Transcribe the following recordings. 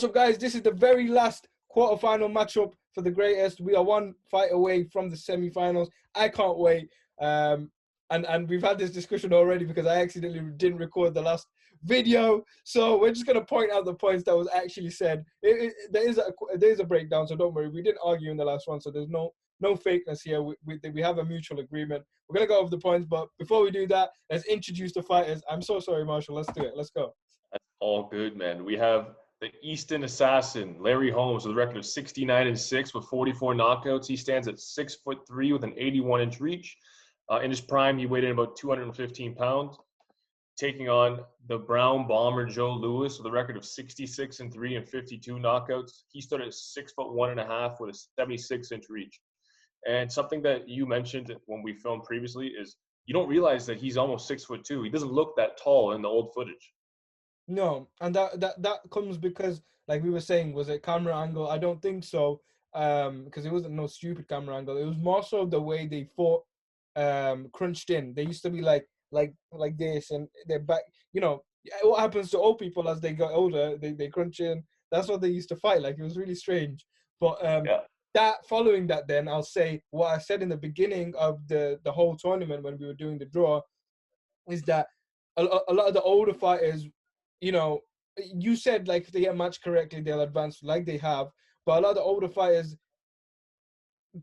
What's up, guys? This is the very last quarterfinal matchup for the greatest. We are one fight away from the semi-finals. I can't wait. And we've had this discussion already because I accidentally didn't record the last video. So we're just gonna point out the points that was actually said. There is a breakdown, so don't worry. We didn't argue in the last one, so there's no fakeness here. We have a mutual agreement. We're gonna go over the points, but before we do that, let's introduce the fighters. I'm so sorry, Marshall. Let's do it. Let's go. That's all good, man. We have the Easton Assassin, Larry Holmes, with a record of 69-6 with 44 knockouts. He stands at 6'3" with an 81-inch reach. In his prime, he weighed in about 215 pounds. Taking on the Brown Bomber, Joe Louis, with a record of 66-3 and 52 knockouts. He stood at 6'1.5" with a 76-inch reach. And something that you mentioned when we filmed previously is you don't realize that he's almost 6'2". He doesn't look that tall in the old footage. No, and that comes because, like we were saying, was it camera angle? I don't think so, because it wasn't no stupid camera angle. It was more so the way they fought, crunched in. They used to be like this, and they're back. You know what happens to old people as they got older? They crunch in. That's what they used to fight. Like, it was really strange. But Yeah. that following that, then I'll say what I said in the beginning of the whole tournament when we were doing the draw, is that a lot of the older fighters, you know, you said, like, if they get matched correctly, they'll advance like they have. But a lot of the older fighters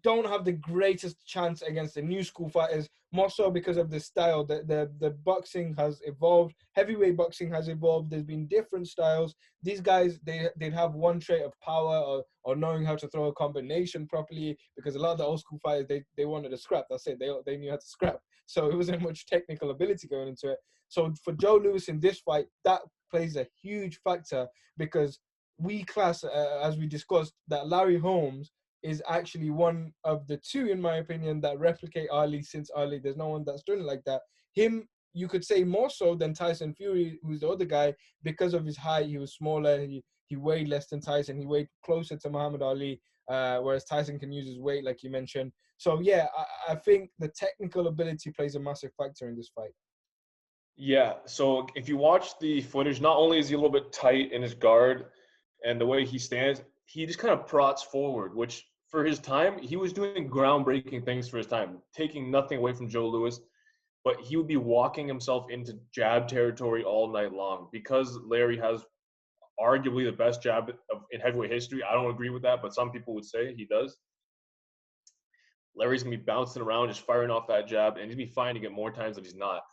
don't have the greatest chance against the new school fighters, more so because of the style. The boxing has evolved. Heavyweight boxing has evolved. There's been different styles. These guys, they'd have one trait of power or knowing how to throw a combination properly, because a lot of the old school fighters, they wanted to scrap. That's it. They knew how to scrap. So it wasn't much technical ability going into it. So for Joe Louis in this fight, that plays a huge factor, because we class, as we discussed, that Larry Holmes is actually one of the two, in my opinion, that replicate Ali since Ali. There's no one that's done it like that. Him, you could say more so than Tyson Fury, who's the other guy, because of his height. He was smaller. He weighed less than Tyson. He weighed closer to Muhammad Ali, whereas Tyson can use his weight, like you mentioned. So, yeah, I think the technical ability plays a massive factor in this fight. Yeah, so if you watch the footage, not only is he a little bit tight in his guard and the way he stands, he just kind of prots forward, which for his time, he was doing groundbreaking things for his time, taking nothing away from Joe Louis, but he would be walking himself into jab territory all night long. Because Larry has arguably the best jab in heavyweight history. I don't agree with that, but some people would say he does. Larry's going to be bouncing around, just firing off that jab, and he's going to be finding it more times than he's not.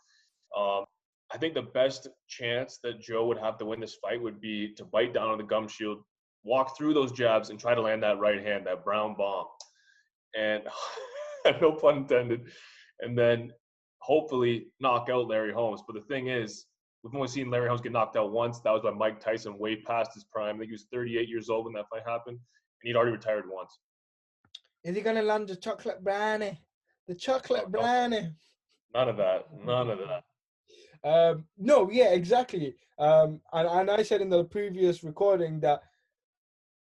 I think the best chance that Joe would have to win this fight would be to bite down on the gum shield, walk through those jabs, and try to land that right hand, that brown bomb. And no pun intended. And then hopefully knock out Larry Holmes. But the thing is, we've only seen Larry Holmes get knocked out once. That was by Mike Tyson, way past his prime. I think he was 38 years old when that fight happened, and he'd already retired once. Is he going to land the chocolate brownie? The chocolate brownie. None of that. None of that. No, yeah, exactly. And I said in the previous recording that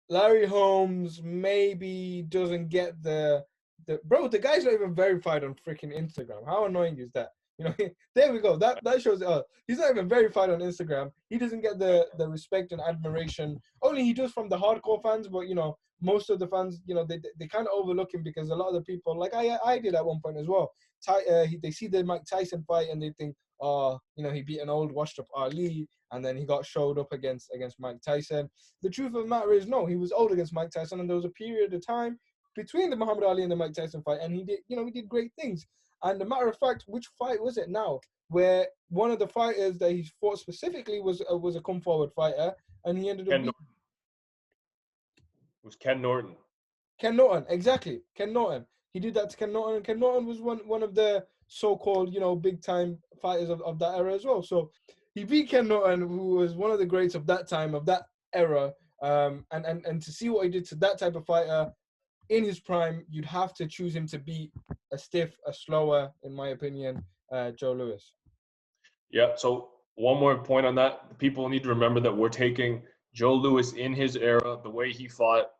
Larry Holmes maybe doesn't get the bro. The guy's not even verified on freaking Instagram. How annoying is that? You know, there we go. That shows it. He's not even verified on Instagram. He doesn't get the respect and admiration. Only he does from the hardcore fans, but you know, most of the fans, you know, they kind of overlook him, because a lot of the people, like I did at one point as well. They see the Mike Tyson fight and they think, oh, you know, he beat an old washed up Ali, and then he got showed up against Mike Tyson. The truth of the matter is, no, he was old against Mike Tyson, and there was a period of time between the Muhammad Ali and the Mike Tyson fight, and he did great things. And the matter of fact, which fight was it now, where one of the fighters that he fought specifically was a come forward fighter, and he ended up beating... It was Ken Norton. Ken Norton, exactly. Ken Norton. He did that to Ken Norton, and Ken Norton was one of the so-called, you know, big-time fighters of that era as well. So he beat Ken Norton, who was one of the greats of that time, of that era. And to see what he did to that type of fighter in his prime, you'd have to choose him to beat a slower, in my opinion, Joe Louis. Yeah, so one more point on that. People need to remember that we're taking Joe Louis in his era, the way he fought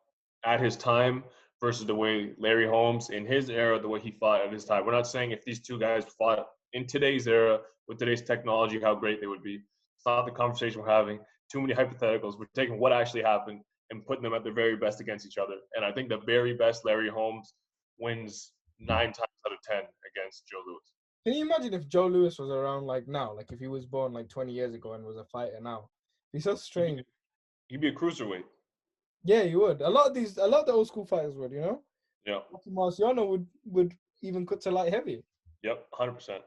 at his time, versus the way Larry Holmes in his era, the way he fought at his time. We're not saying if these two guys fought in today's era with today's technology, how great they would be. It's not the conversation we're having. too many hypotheticals. We're taking what actually happened and putting them at their very best against each other. And I think the very best Larry Holmes wins 9 times out of 10 against Joe Louis. Can you imagine if Joe Louis was around like now, like if he was born like 20 years ago and was a fighter now? He's so strange. He'd be a cruiserweight. Yeah, he would. A lot of the old school fighters would, you know? Yeah. Marciano would even cut to light heavy. Yep, 100%.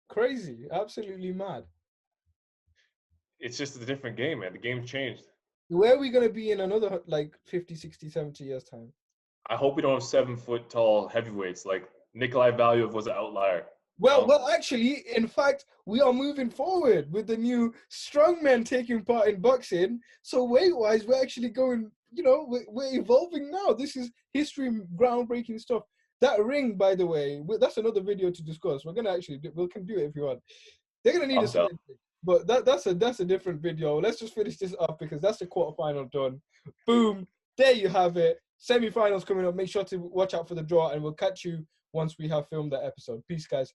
Crazy. Absolutely mad. It's just a different game, man. The game's changed. Where are we going to be in another like 50, 60, 70 years time? I hope we don't have 7-foot tall heavyweights. Like Nikolai Valuev was an outlier. Well, actually, in fact, we are moving forward with the new strongmen taking part in boxing. So weight-wise, we're actually going, you know, we're evolving now. This is history, groundbreaking stuff. That ring, by the way, that's another video to discuss. We're gonna actually we can do it if you want. They're gonna need a split, but that's a different video. Let's just finish this up because that's the quarterfinal done. Boom, there you have it. Semi-finals coming up. Make sure to watch out for the draw, and we'll catch you once we have filmed that episode. Peace, guys.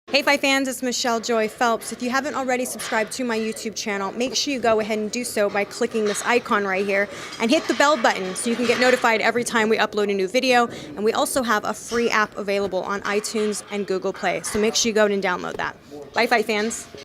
Hey Fight fans, it's Michelle Joy Phelps. If you haven't already subscribed to my YouTube channel, make sure you go ahead and do so by clicking this icon right here and hit the bell button so you can get notified every time we upload a new video. And we also have a free app available on iTunes and Google Play, so make sure you go and download that. Bye Fight fans.